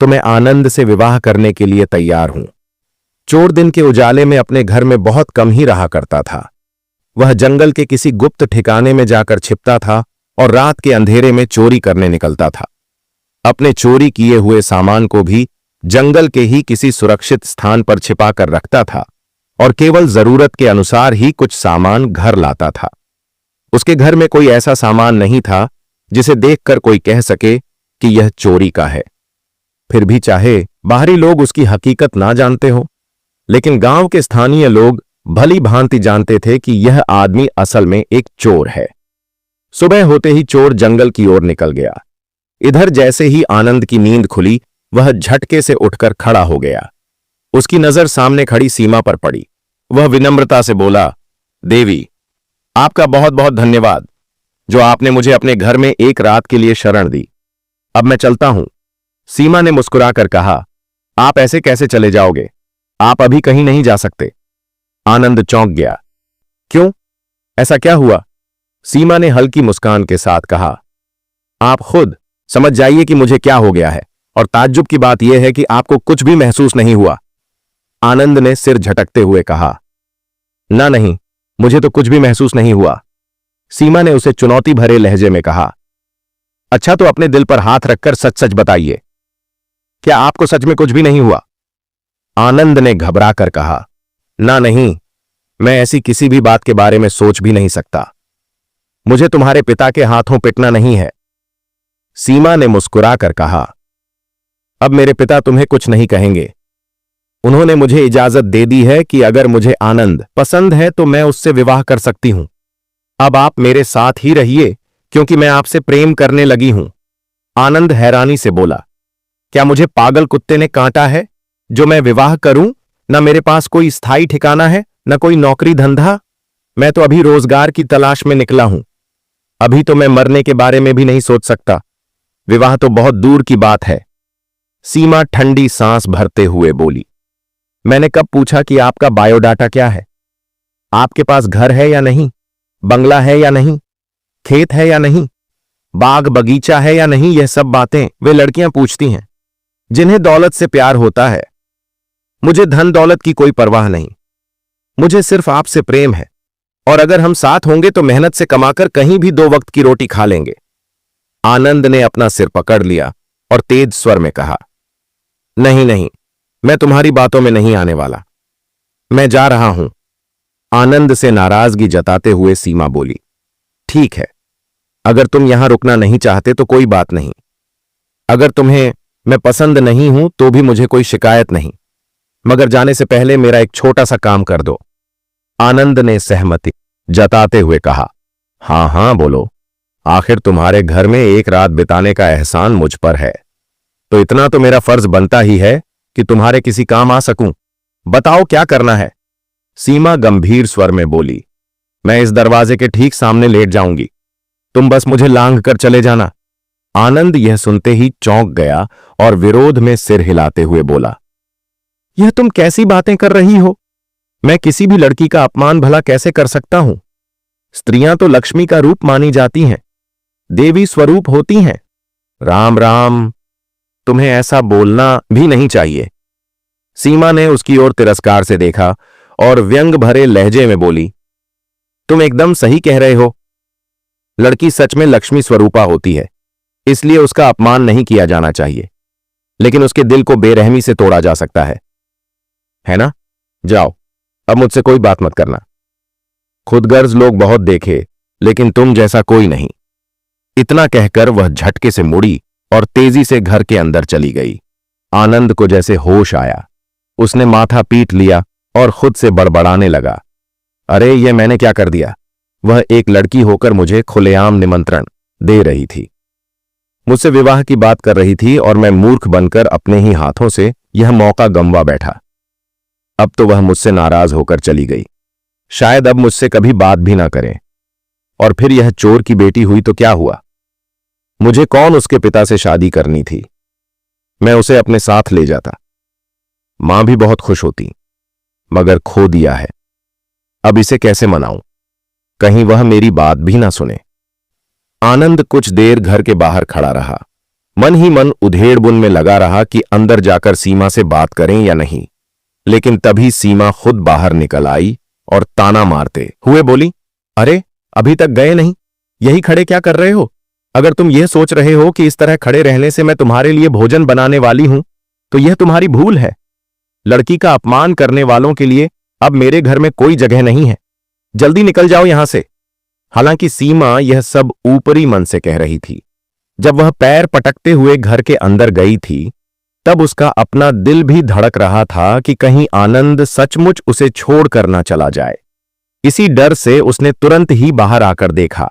तो मैं आनंद से विवाह करने के लिए तैयार हूं। चोर दिन के उजाले में अपने घर में बहुत कम ही रहा करता था। वह जंगल के किसी गुप्त ठिकाने में जाकर छिपता था और रात के अंधेरे में चोरी करने निकलता था। अपने चोरी किए हुए सामान को भी जंगल के ही किसी सुरक्षित स्थान पर छिपा कर रखता था, और केवल जरूरत के अनुसार ही कुछ सामान घर लाता था। उसके घर में कोई ऐसा सामान नहीं था जिसे देखकर कोई कह सके कि यह चोरी का है। फिर भी चाहे बाहरी लोग उसकी हकीकत ना जानते हो, लेकिन गांव के स्थानीय लोग भली भांति जानते थे कि यह आदमी असल में एक चोर है। सुबह होते ही चोर जंगल की ओर निकल गया। इधर जैसे ही आनंद की नींद खुली, वह झटके से उठकर खड़ा हो गया। उसकी नजर सामने खड़ी सीमा पर पड़ी। वह विनम्रता से बोला, देवी, आपका बहुत बहुत धन्यवाद, जो आपने मुझे अपने घर में एक रात के लिए शरण दी। अब मैं चलता हूं। सीमा ने मुस्कुराकर कहा, आप ऐसे कैसे चले जाओगे? आप अभी कहीं नहीं जा सकते। आनंद चौंक गया। क्यों? ऐसा क्या हुआ? सीमा ने हल्की मुस्कान के साथ कहा। आप खुद समझ जाइए कि मुझे क्या हो गया है, और ताज्जुब की बात यह है कि आपको कुछ भी महसूस नहीं हुआ। आनंद ने सिर झटकते हुए कहा। ना नहीं, मुझे तो कुछ भी महसूस नहीं हुआ। सीमा ने उसे चुनौती भरे लहजे में कहा। अच्छा, तो अपने दिल पर हाथ रखकर सच सच बताइए, क्या आपको सच में कुछ भी नहीं हुआ? आनंद ने घबरा कर कहा। ना नहीं, मैं ऐसी किसी भी बात के बारे में सोच भी नहीं सकता। मुझे तुम्हारे पिता के हाथों पिटना नहीं है। सीमा ने मुस्कुराकर कहा। अब मेरे पिता तुम्हें कुछ नहीं कहेंगे। उन्होंने मुझे इजाजत दे दी है कि अगर मुझे आनंद पसंद है तो मैं उससे विवाह कर सकती हूं। अब आप मेरे साथ ही रहिए, क्योंकि मैं आपसे प्रेम करने लगी हूं। आनंद हैरानी से बोला। क्या मुझे पागल कुत्ते ने काटा है जो मैं विवाह करूं? न मेरे पास कोई स्थायी ठिकाना है, न कोई नौकरी धंधा। मैं तो अभी रोजगार की तलाश में निकला हूं। अभी तो मैं मरने के बारे में भी नहीं सोच सकता। विवाह तो बहुत दूर की बात है। सीमा ठंडी सांस भरते हुए बोली। मैंने कब पूछा कि आपका बायोडाटा क्या है? आपके पास घर है या नहीं, बंगला है या नहीं, खेत है या नहीं, बाग बगीचा है या नहीं? यह सब बातें वे लड़कियां पूछती हैं जिन्हें दौलत से प्यार होता है। मुझे धन दौलत की कोई परवाह नहीं। मुझे सिर्फ आपसे प्रेम है, और अगर हम साथ होंगे तो मेहनत से कमाकर कहीं भी 2 वक्त की रोटी खा लेंगे। आनंद ने अपना सिर पकड़ लिया और तेज स्वर में कहा। नहीं नहीं, मैं तुम्हारी बातों में नहीं आने वाला। मैं जा रहा हूं। आनंद से नाराजगी जताते हुए सीमा बोली। ठीक है, अगर तुम यहां रुकना नहीं चाहते तो कोई बात नहीं। अगर तुम्हें मैं पसंद नहीं हूं तो भी मुझे कोई शिकायत नहीं, मगर जाने से पहले मेरा एक छोटा सा काम कर दो। आनंद ने सहमति जताते हुए कहा। हां हां बोलो, आखिर तुम्हारे घर में एक रात बिताने का एहसान मुझ पर है, तो इतना तो मेरा फर्ज बनता ही है कि तुम्हारे किसी काम आ सकूं। बताओ क्या करना है? सीमा गंभीर स्वर में बोली। मैं इस दरवाजे के ठीक सामने लेट जाऊंगी, तुम बस मुझे लांघ कर चले जाना। आनंद यह सुनते ही चौंक गया और विरोध में सिर हिलाते हुए बोला। यह तुम कैसी बातें कर रही हो? मैं किसी भी लड़की का अपमान भला कैसे कर सकता हूं? स्त्रियां तो लक्ष्मी का रूप मानी जाती हैं, देवी स्वरूप होती हैं। राम राम, तुम्हें ऐसा बोलना भी नहीं चाहिए। सीमा ने उसकी ओर तिरस्कार से देखा और व्यंग भरे लहजे में बोली। तुम एकदम सही कह रहे हो। लड़की सच में लक्ष्मी स्वरूपा होती है, इसलिए उसका अपमान नहीं किया जाना चाहिए, लेकिन उसके दिल को बेरहमी से तोड़ा जा सकता है ना? जाओ, अब मुझसे कोई बात मत करना। खुदगर्ज लोग बहुत देखे, लेकिन तुम जैसा कोई नहीं। इतना कहकर वह झटके से मुड़ी और तेजी से घर के अंदर चली गई। आनंद को जैसे होश आया, उसने माथा पीट लिया और खुद से बड़बड़ाने लगा। अरे ये मैंने क्या कर दिया? वह एक लड़की होकर मुझे खुलेआम निमंत्रण दे रही थी, मुझसे विवाह की बात कर रही थी, और मैं मूर्ख बनकर अपने ही हाथों से यह मौका गंवा बैठा। अब तो वह मुझसे नाराज होकर चली गई। शायद अब मुझसे कभी बात भी ना करें। और फिर यह चोर की बेटी हुई तो क्या हुआ? मुझे कौन उसके पिता से शादी करनी थी? मैं उसे अपने साथ ले जाता, मां भी बहुत खुश होती, मगर खो दिया है। अब इसे कैसे मनाऊं? कहीं वह मेरी बात भी ना सुने। आनंद कुछ देर घर के बाहर खड़ा रहा, मन ही मन उधेड़-बुन में लगा रहा कि अंदर जाकर सीमा से बात करें या नहीं। लेकिन तभी सीमा खुद बाहर निकल आई और ताना मारते हुए बोली। अरे, अभी तक गए नहीं? यही खड़े क्या कर रहे हो? अगर तुम यह सोच रहे हो कि इस तरह खड़े रहने से मैं तुम्हारे लिए भोजन बनाने वाली हूं, तो यह तुम्हारी भूल है। लड़की का अपमान करने वालों के लिए अब मेरे घर में कोई जगह नहीं है। जल्दी निकल जाओ यहां से। हालांकि सीमा यह सब ऊपरी मन से कह रही थी। जब वह पैर पटकते हुए घर के अंदर गई थी, तब उसका अपना दिल भी धड़क रहा था कि कहीं आनंद सचमुच उसे छोड़कर ना चला जाए। इसी डर से उसने तुरंत ही बाहर आकर देखा।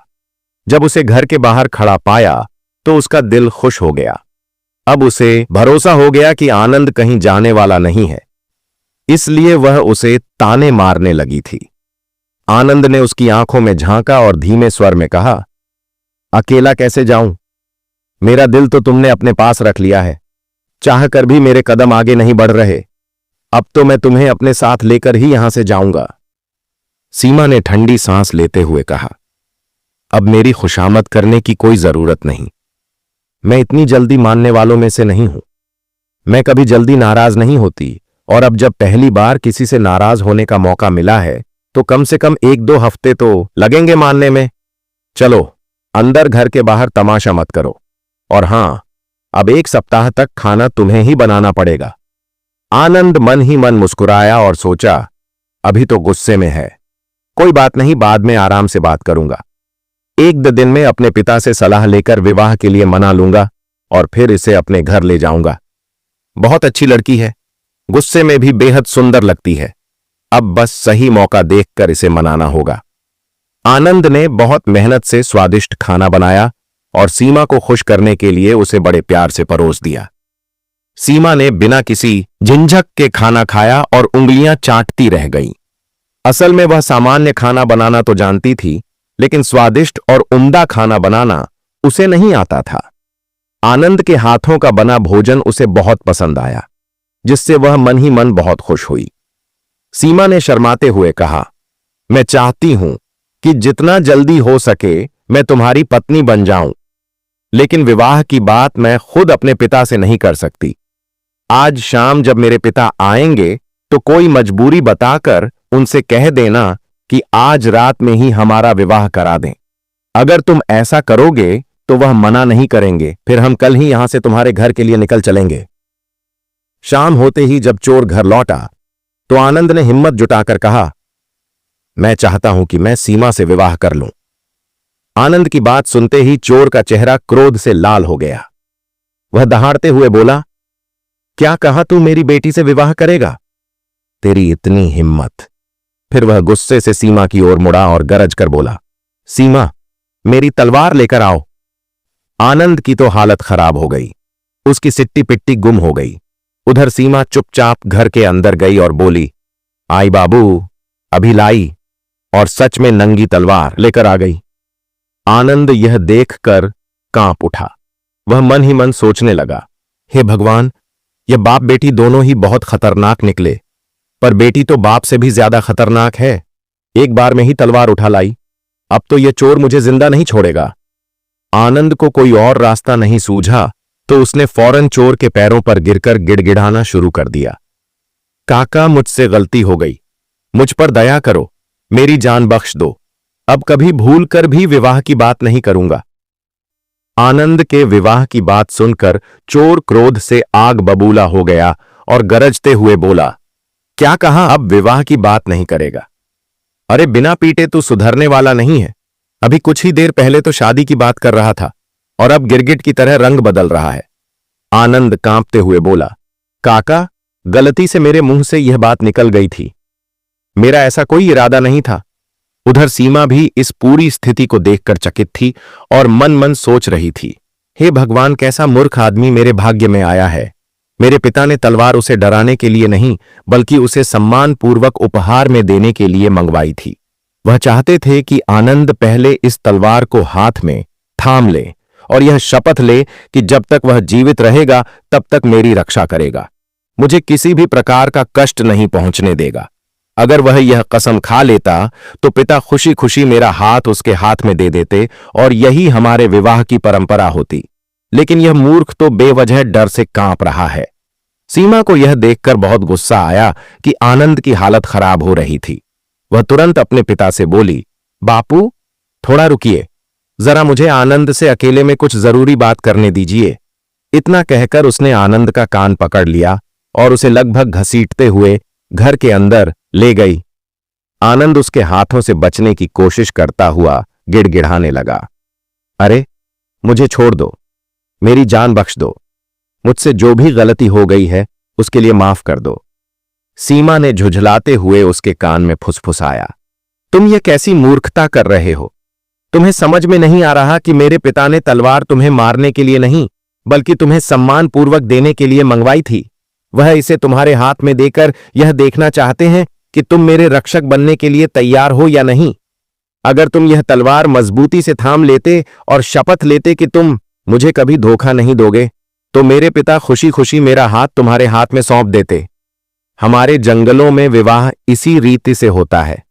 जब उसे घर के बाहर खड़ा पाया तो उसका दिल खुश हो गया। अब उसे भरोसा हो गया कि आनंद कहीं जाने वाला नहीं है, इसलिए वह उसे ताने मारने लगी थी। आनंद ने उसकी आंखों में झांका और धीमे स्वर में कहा, अकेला कैसे जाऊं? मेरा दिल तो तुमने अपने पास रख लिया है, चाहकर भी मेरे कदम आगे नहीं बढ़ रहे। अब तो मैं तुम्हें अपने साथ लेकर ही यहां से जाऊंगा। सीमा ने ठंडी सांस लेते हुए कहा, अब मेरी खुशामद करने की कोई जरूरत नहीं। मैं इतनी जल्दी मानने वालों में से नहीं हूं। मैं कभी जल्दी नाराज नहीं होती, और अब जब पहली बार किसी से नाराज होने का मौका मिला है तो कम से कम 1-2 हफ्ते तो लगेंगे मानने में। चलो अंदर घर के बाहर तमाशा मत करो, और हां, अब 1 सप्ताह तक खाना तुम्हें ही बनाना पड़ेगा। आनंद मन ही मन मुस्कुराया और सोचा, अभी तो गुस्से में है, कोई बात नहीं, बाद में आराम से बात करूंगा। 1-2 दिन में अपने पिता से सलाह लेकर विवाह के लिए मना लूंगा और फिर इसे अपने घर ले जाऊंगा। बहुत अच्छी लड़की है, गुस्से में भी बेहद सुंदर लगती है। अब बस सही मौका देखकर इसे मनाना होगा। आनंद ने बहुत मेहनत से स्वादिष्ट खाना बनाया और सीमा को खुश करने के लिए उसे बड़े प्यार से परोस दिया। सीमा ने बिना किसी झिंझक के खाना खाया और उंगलियां चाटती रह गई। असल में वह सामान्य खाना बनाना तो जानती थी, लेकिन स्वादिष्ट और उम्दा खाना बनाना उसे नहीं आता था। आनंद के हाथों का बना भोजन उसे बहुत पसंद आया, जिससे वह मन ही मन बहुत खुश हुई। सीमा ने शर्माते हुए कहा, मैं चाहती हूं कि जितना जल्दी हो सके मैं तुम्हारी पत्नी बन जाऊं, लेकिन विवाह की बात मैं खुद अपने पिता से नहीं कर सकती। आज शाम जब मेरे पिता आएंगे तो कोई मजबूरी बताकर उनसे कह देना कि आज रात में ही हमारा विवाह करा दें। अगर तुम ऐसा करोगे तो वह मना नहीं करेंगे, फिर हम कल ही यहां से तुम्हारे घर के लिए निकल चलेंगे। शाम होते ही जब चोर घर लौटा तो आनंद ने हिम्मत जुटाकर कहा, मैं चाहता हूं कि मैं सीमा से विवाह कर लूं। आनंद की बात सुनते ही चोर का चेहरा क्रोध से लाल हो गया। वह दहाड़ते हुए बोला, क्या कहा तू मेरी बेटी से विवाह करेगा? तेरी इतनी हिम्मत? फिर वह गुस्से से सीमा की ओर मुड़ा और गरज कर बोला, सीमा, मेरी तलवार लेकर आओ। आनंद की तो हालत खराब हो गई, उसकी सिट्टी पिट्टी गुम हो गई। उधर सीमा चुपचाप घर के अंदर गई और बोली, आई बाबू, अभी लाई, और सच में नंगी तलवार लेकर आ गई। आनंद यह देखकर कांप उठा। वह मन ही मन सोचने लगा, हे भगवान, यह बाप बेटी दोनों ही बहुत खतरनाक निकले, पर बेटी तो बाप से भी ज्यादा खतरनाक है। एक बार में ही तलवार उठा लाई, अब तो यह चोर मुझे जिंदा नहीं छोड़ेगा। आनंद को कोई और रास्ता नहीं सूझा तो उसने फौरन चोर के पैरों पर गिरकर गिड़गिड़ाना शुरू कर दिया, काका, मुझसे गलती हो गई, मुझ पर दया करो, मेरी जान बख्श दो, अब कभी भूल कर भी विवाह की बात नहीं करूंगा। आनंद के विवाह की बात सुनकर चोर क्रोध से आग बबूला हो गया और गरजते हुए बोला, क्या कहा अब विवाह की बात नहीं करेगा? अरे बिना पीटे तू सुधरने वाला नहीं है। अभी कुछ ही देर पहले तो शादी की बात कर रहा था और अब गिरगिट की तरह रंग बदल रहा है। आनंद कांपते हुए बोला, काका, गलती से मेरे मुंह से यह बात निकल गई थी, मेरा ऐसा कोई इरादा नहीं था। उधर सीमा भी इस पूरी स्थिति को देखकर चकित थी और मन मन सोच रही थी, हे भगवान, कैसा मूर्ख आदमी मेरे भाग्य में आया है। मेरे पिता ने तलवार उसे डराने के लिए नहीं, बल्कि उसे सम्मानपूर्वक उपहार में देने के लिए मंगवाई थी। वह चाहते थे कि आनंद पहले इस तलवार को हाथ में थाम ले और यह शपथ ले कि जब तक वह जीवित रहेगा तब तक मेरी रक्षा करेगा, मुझे किसी भी प्रकार का कष्ट नहीं पहुंचने देगा। अगर वह यह कसम खा लेता तो पिता खुशी खुशी मेरा हाथ उसके हाथ में दे देते और यही हमारे विवाह की परंपरा होती। लेकिन यह मूर्ख तो बेवजह डर से कांप रहा है। सीमा को यह देखकर बहुत गुस्सा आया कि आनंद की हालत खराब हो रही थी। वह तुरंत अपने पिता से बोली, बापू, थोड़ा रुकिए, जरा मुझे आनंद से अकेले में कुछ जरूरी बात करने दीजिए। इतना कहकर उसने आनंद का कान पकड़ लिया और उसे लगभग घसीटते हुए घर के अंदर ले गई। आनंद उसके हाथों से बचने की कोशिश करता हुआ गिड़गिड़ाने लगा, अरे मुझे छोड़ दो, मेरी जान बख्श दो, मुझसे जो भी गलती हो गई है उसके लिए माफ कर दो। सीमा ने झुझलाते हुए उसके कान में फुसफुसाया, तुम ये कैसी मूर्खता कर रहे हो? तुम्हें समझ में नहीं आ रहा कि मेरे पिता ने तलवार तुम्हें मारने के लिए नहीं, बल्कि तुम्हें सम्मानपूर्वक देने के लिए मंगवाई थी। वह इसे तुम्हारे हाथ में देकर यह देखना चाहते हैं कि तुम मेरे रक्षक बनने के लिए तैयार हो या नहीं। अगर तुम यह तलवार मजबूती से थाम लेते और शपथ लेते कि तुम मुझे कभी धोखा नहीं दोगे, तो मेरे पिता खुशी खुशी मेरा हाथ तुम्हारे हाथ में सौंप देते। हमारे जंगलों में विवाह इसी रीति से होता है।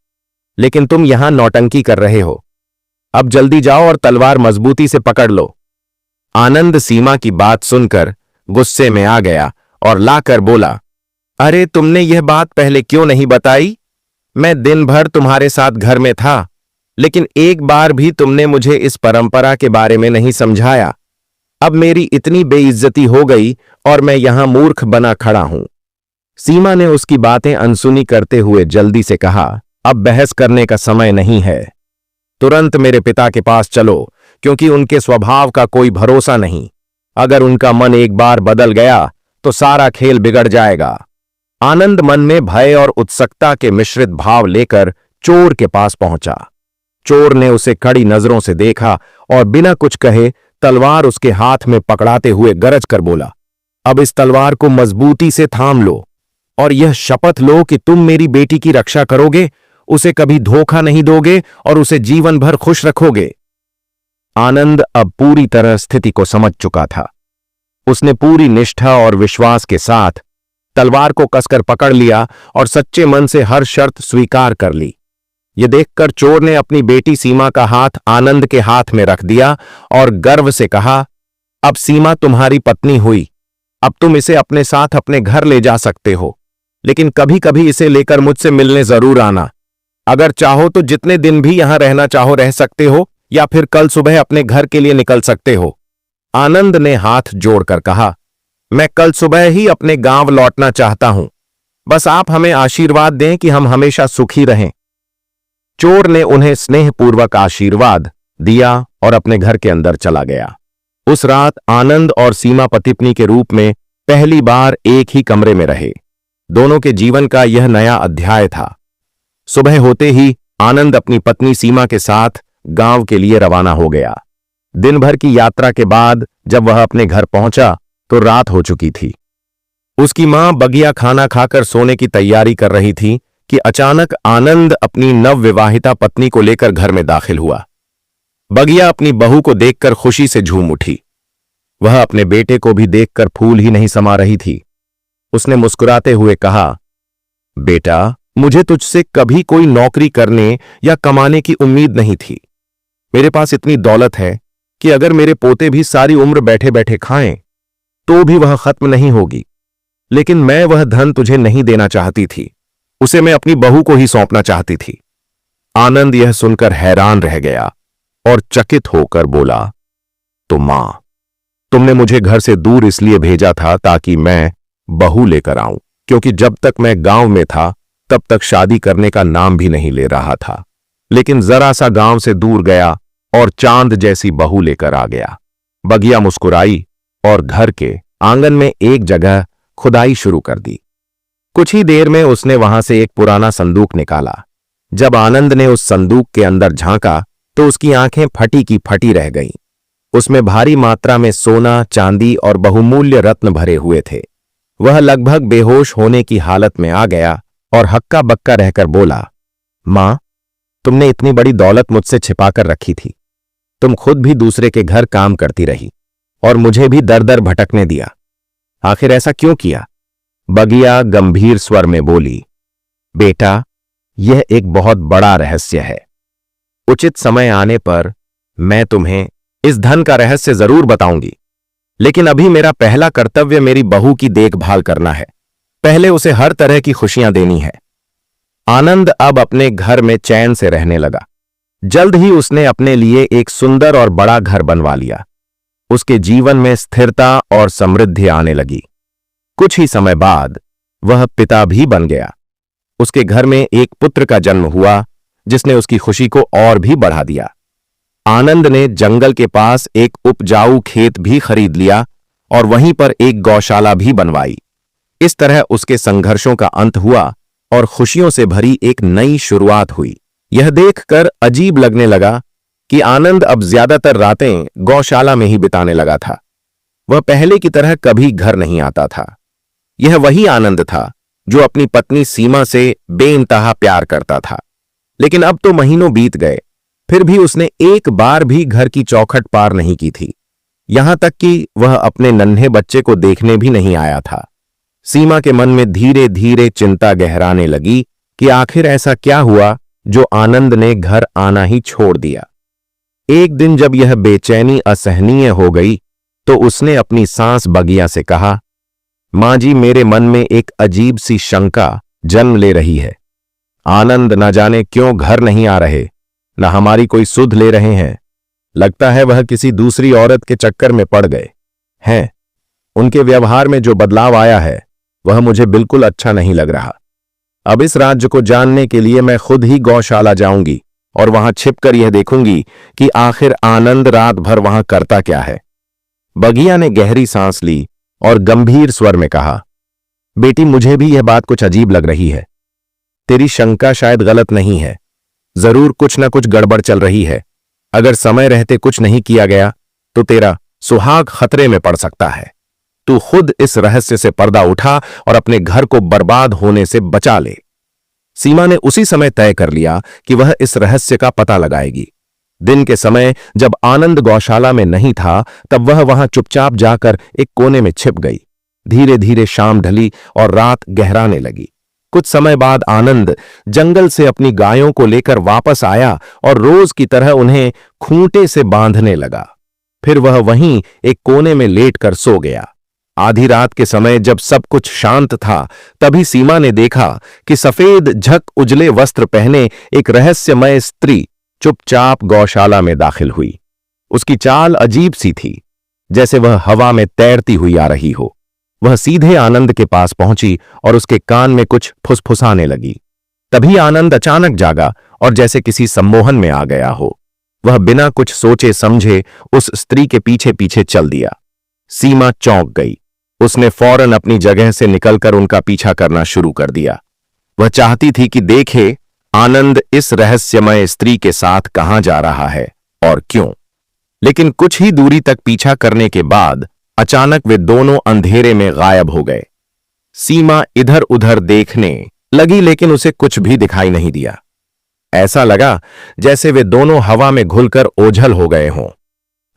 लेकिन तुम यहां नौटंकी कर रहे हो। अब जल्दी जाओ और तलवार मजबूती से पकड़ लो। आनंद सीमा की बात सुनकर गुस्से में आ गया और लाकर बोला, अरे तुमने यह बात पहले क्यों नहीं बताई? मैं दिन भर तुम्हारे साथ घर में था, लेकिन एक बार भी तुमने मुझे इस परंपरा के बारे में नहीं समझाया। अब मेरी इतनी बेइज्जती हो गई और मैं यहां मूर्ख बना खड़ा हूं। सीमा ने उसकी बातें अनसुनी करते हुए जल्दी से कहा, अब बहस करने का समय नहीं है। तुरंत मेरे पिता के पास चलो, क्योंकि उनके स्वभाव का कोई भरोसा नहीं। अगर उनका मन एक बार बदल गया तो सारा खेल बिगड़ जाएगा। आनंद मन में भय और उत्सुकता के मिश्रित भाव लेकर चोर के पास पहुंचा। चोर ने उसे कड़ी नजरों से देखा और बिना कुछ कहे तलवार उसके हाथ में पकड़ाते हुए गरज कर बोला, अब इस तलवार को मजबूती से थाम लो और यह शपथ लो कि तुम मेरी बेटी की रक्षा करोगे, उसे कभी धोखा नहीं दोगे और उसे जीवन भर खुश रखोगे। आनंद अब पूरी तरह स्थिति को समझ चुका था। उसने पूरी निष्ठा और विश्वास के साथ तलवार को कसकर पकड़ लिया और सच्चे मन से हर शर्त स्वीकार कर ली। यह देखकर चोर ने अपनी बेटी सीमा का हाथ आनंद के हाथ में रख दिया और गर्व से कहा, अब सीमा तुम्हारी पत्नी हुई। अब तुम इसे अपने साथ अपने घर ले जा सकते हो, लेकिन कभी कभी इसे लेकर मुझसे मिलने जरूर आना। अगर चाहो तो जितने दिन भी यहां रहना चाहो रह सकते हो, या फिर कल सुबह अपने घर के लिए निकल सकते हो। आनंद ने हाथ जोड़कर कहा, मैं कल सुबह ही अपने गांव लौटना चाहता हूं। बस आप हमें आशीर्वाद दें कि हम हमेशा सुखी रहें। चोर ने उन्हें स्नेहपूर्वक आशीर्वाद दिया और अपने घर के अंदर चला गया। उस रात आनंद और सीमा पति पत्नी के रूप में पहली बार एक ही कमरे में रहे। दोनों के जीवन का यह नया अध्याय था। सुबह होते ही आनंद अपनी पत्नी सीमा के साथ गांव के लिए रवाना हो गया। दिन भर की यात्रा के बाद जब वह अपने घर पहुंचा तो रात हो चुकी थी। उसकी मां बगिया खाना खाकर सोने की तैयारी कर रही थी कि अचानक आनंद अपनी नवविवाहिता पत्नी को लेकर घर में दाखिल हुआ। बगिया अपनी बहू को देखकर खुशी से झूम उठी। वह अपने बेटे को भी देखकर फूल ही नहीं समा रही थी। उसने मुस्कुराते हुए कहा, बेटा, मुझे तुझसे कभी कोई नौकरी करने या कमाने की उम्मीद नहीं थी। मेरे पास इतनी दौलत है कि अगर मेरे पोते भी सारी उम्र बैठे बैठे खाएं तो भी वह खत्म नहीं होगी, लेकिन मैं वह धन तुझे नहीं देना चाहती थी। उसे मैं अपनी बहू को ही सौंपना चाहती थी। आनंद यह सुनकर हैरान रह गया और चकित होकर बोला, तो मां, तुमने मुझे घर से दूर इसलिए भेजा था ताकि मैं बहू लेकर आऊं, क्योंकि जब तक मैं गांव में था तब तक शादी करने का नाम भी नहीं ले रहा था। लेकिन जरा सा गांव से दूर गया और चांद जैसी बहू लेकर आ गया। बगिया मुस्कुराई और घर के आंगन में एक जगह खुदाई शुरू कर दी। कुछ ही देर में उसने वहां से एक पुराना संदूक निकाला। जब आनंद ने उस संदूक के अंदर झांका तो उसकी आंखें फटी की फटी रह गईं। उसमें भारी मात्रा में सोना, चांदी और बहुमूल्य रत्न भरे हुए थे। वह लगभग बेहोश होने की हालत में आ गया और हक्का बक्का रहकर बोला, मां, तुमने इतनी बड़ी दौलत मुझसे छिपाकर रखी थी। तुम खुद भी दूसरे के घर काम करती रही और मुझे भी दर दर भटकने दिया। आखिर ऐसा क्यों किया? बगिया गंभीर स्वर में बोली, बेटा, यह एक बहुत बड़ा रहस्य है। उचित समय आने पर मैं तुम्हें इस धन का रहस्य जरूर बताऊंगी, लेकिन अभी मेरा पहला कर्तव्य मेरी बहू की देखभाल करना है। पहले उसे हर तरह की खुशियां देनी है। आनंद अब अपने घर में चैन से रहने लगा। जल्द ही उसने अपने लिए एक सुंदर और बड़ा घर बनवा लिया। उसके जीवन में स्थिरता और समृद्धि आने लगी। कुछ ही समय बाद वह पिता भी बन गया। उसके घर में एक पुत्र का जन्म हुआ जिसने उसकी खुशी को और भी बढ़ा दिया। आनंद ने जंगल के पास एक उपजाऊ खेत भी खरीद लिया और वहीं पर एक गौशाला भी बनवाई। इस तरह उसके संघर्षों का अंत हुआ और खुशियों से भरी एक नई शुरुआत हुई। यह देखकर अजीब लगने लगा कि आनंद अब ज्यादातर रातें गौशाला में ही बिताने लगा था। वह पहले की तरह कभी घर नहीं आता था। यह वही आनंद था जो अपनी पत्नी सीमा से बेइंतहा प्यार करता था। लेकिन अब तो महीनों बीत गए, फिर भी उसने एक बार भी घर की चौखट पार नहीं की थी। यहां तक कि वह अपने नन्हे बच्चे को देखने भी नहीं आया था। सीमा के मन में धीरे धीरे चिंता गहराने लगी कि आखिर ऐसा क्या हुआ जो आनंद ने घर आना ही छोड़ दिया। एक दिन जब यह बेचैनी असहनीय हो गई तो उसने अपनी सास बगिया से कहा, मां जी, मेरे मन में एक अजीब सी शंका जन्म ले रही है। आनंद न जाने क्यों घर नहीं आ रहे, न हमारी कोई सुध ले रहे हैं। लगता है वह किसी दूसरी औरत के चक्कर में पड़ गए हैं। उनके व्यवहार में जो बदलाव आया है वह मुझे बिल्कुल अच्छा नहीं लग रहा। अब इस राज्य को जानने के लिए मैं खुद ही गौशाला जाऊंगी और वहां छिपकर यह देखूंगी कि आखिर आनंद रात भर वहां करता क्या है। बगिया ने गहरी सांस ली और गंभीर स्वर में कहा, बेटी, मुझे भी यह बात कुछ अजीब लग रही है। तेरी शंका शायद गलत नहीं है। जरूर कुछ न कुछ गड़बड़ चल रही है। अगर समय रहते कुछ नहीं किया गया तो तेरा सुहाग खतरे में पड़ सकता है। तू खुद इस रहस्य से पर्दा उठा और अपने घर को बर्बाद होने से बचा ले। सीमा ने उसी समय तय कर लिया कि वह इस रहस्य का पता लगाएगी। दिन के समय जब आनंद गौशाला में नहीं था तब वह वहां चुपचाप जाकर एक कोने में छिप गई। धीरे धीरे शाम ढली और रात गहराने लगी। कुछ समय बाद आनंद जंगल से अपनी गायों को लेकर वापस आया और रोज की तरह उन्हें खूंटे से बांधने लगा। फिर वह वहीं एक कोने में लेटकर सो गया। आधी रात के समय जब सब कुछ शांत था तभी सीमा ने देखा कि सफेद झक उजले वस्त्र पहने एक रहस्यमय स्त्री चुपचाप गौशाला में दाखिल हुई। उसकी चाल अजीब सी थी, जैसे वह हवा में तैरती हुई आ रही हो। वह सीधे आनंद के पास पहुंची और उसके कान में कुछ फुसफुसाने लगी। तभी आनंद अचानक जागा और जैसे किसी सम्मोहन में आ गया हो, वह बिना कुछ सोचे समझे उस स्त्री के पीछे पीछे चल दिया। सीमा चौंक गई। उसने फौरन अपनी जगह से निकलकर उनका पीछा करना शुरू कर दिया। वह चाहती थी कि देखे आनंद इस रहस्यमय स्त्री के साथ कहां जा रहा है और क्यों। लेकिन कुछ ही दूरी तक पीछा करने के बाद अचानक वे दोनों अंधेरे में गायब हो गए। सीमा इधर उधर देखने लगी लेकिन उसे कुछ भी दिखाई नहीं दिया। ऐसा लगा जैसे वे दोनों हवा में घुलकर ओझल हो गए हों।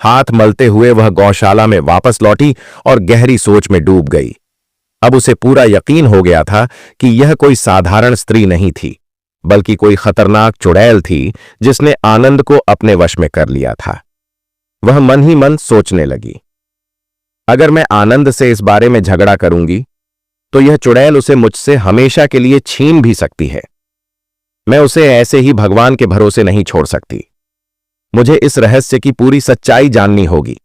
हाथ मलते हुए वह गौशाला में वापस लौटी और गहरी सोच में डूब गई। अब उसे पूरा यकीन हो गया था कि यह कोई साधारण स्त्री नहीं थी, बल्कि कोई खतरनाक चुड़ैल थी जिसने आनंद को अपने वश में कर लिया था। वह मन ही मन सोचने लगी, अगर मैं आनंद से इस बारे में झगड़ा करूंगी तो यह चुड़ैल उसे मुझसे हमेशा के लिए छीन भी सकती है। मैं उसे ऐसे ही भगवान के भरोसे नहीं छोड़ सकती। मुझे इस रहस्य की पूरी सच्चाई जाननी होगी,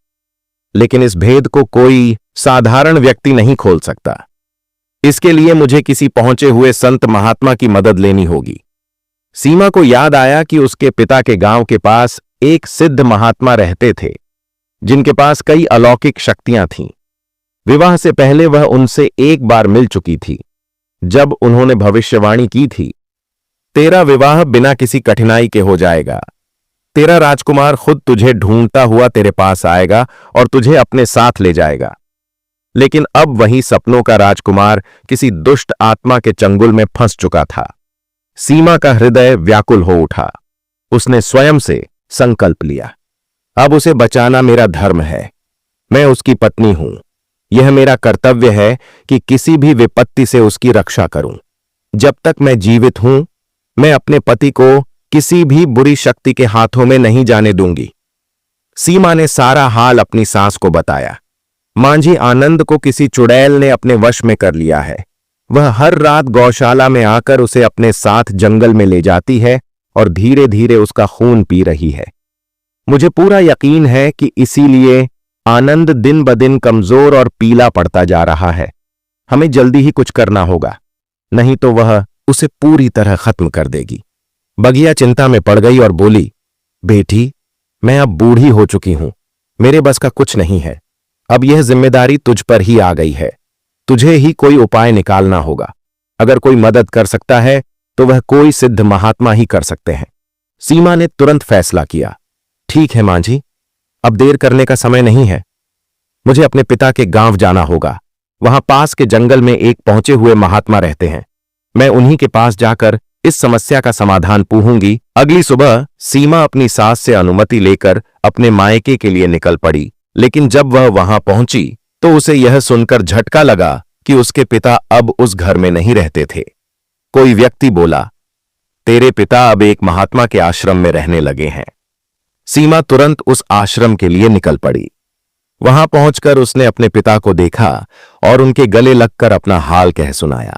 लेकिन इस भेद को कोई साधारण व्यक्ति नहीं खोल सकता। इसके लिए मुझे किसी पहुंचे हुए संत महात्मा की मदद लेनी होगी। सीमा को याद आया कि उसके पिता के गांव के पास एक सिद्ध महात्मा रहते थे जिनके पास कई अलौकिक शक्तियां थीं। विवाह से पहले वह उनसे एक बार मिल चुकी थी, जब उन्होंने भविष्यवाणी की थी, तेरा विवाह बिना किसी कठिनाई के हो जाएगा। तेरा राजकुमार खुद तुझे ढूंढता हुआ तेरे पास आएगा और तुझे अपने साथ ले जाएगा। लेकिन अब वही सपनों का राजकुमार किसी दुष्ट आत्मा के चंगुल में फंस चुका था। सीमा का हृदय व्याकुल हो उठा। उसने स्वयं से संकल्प लिया, अब उसे बचाना मेरा धर्म है। मैं उसकी पत्नी हूं। यह मेरा कर्तव्य है कि किसी भी विपत्ति से उसकी रक्षा करूं। जब तक मैं जीवित हूं, मैं अपने पति को किसी भी बुरी शक्ति के हाथों में नहीं जाने दूंगी। सीमा ने सारा हाल अपनी सास को बताया। मांझी आनंद को किसी चुड़ैल ने अपने वश में कर लिया है। वह हर रात गौशाला में आकर उसे अपने साथ जंगल में ले जाती है और धीरे धीरे उसका खून पी रही है। मुझे पूरा यकीन है कि इसीलिए आनंद दिन ब दिन कमजोर और पीला पड़ता जा रहा है। हमें जल्दी ही कुछ करना होगा, नहीं तो वह उसे पूरी तरह खत्म कर देगी। बगिया चिंता में पड़ गई और बोली, बेटी, मैं अब बूढ़ी हो चुकी हूं। मेरे बस का कुछ नहीं है। अब यह जिम्मेदारी तुझ पर ही आ गई है। तुझे ही कोई उपाय निकालना होगा। अगर कोई मदद कर सकता है तो वह कोई सिद्ध महात्मा ही कर सकते हैं। सीमा ने तुरंत फैसला किया, ठीक है मां जी, अब देर करने का समय नहीं है। मुझे अपने पिता के गांव जाना होगा। वहां पास के जंगल में एक पहुंचे हुए महात्मा रहते हैं। मैं उन्हीं के पास जाकर इस समस्या का समाधान पूछूंगी। अगली सुबह सीमा अपनी सास से अनुमति लेकर अपने मायके के लिए निकल पड़ी, लेकिन जब वह वहां पहुंची तो उसे यह सुनकर झटका लगा कि उसके पिता अब उस घर में नहीं रहते थे। कोई व्यक्ति बोला, तेरे पिता अब एक महात्मा के आश्रम में रहने लगे हैं। सीमा तुरंत उस आश्रम के लिए निकल पड़ी। वहां पहुंचकर उसने अपने पिता को देखा और उनके गले लगकर अपना हाल कह सुनाया।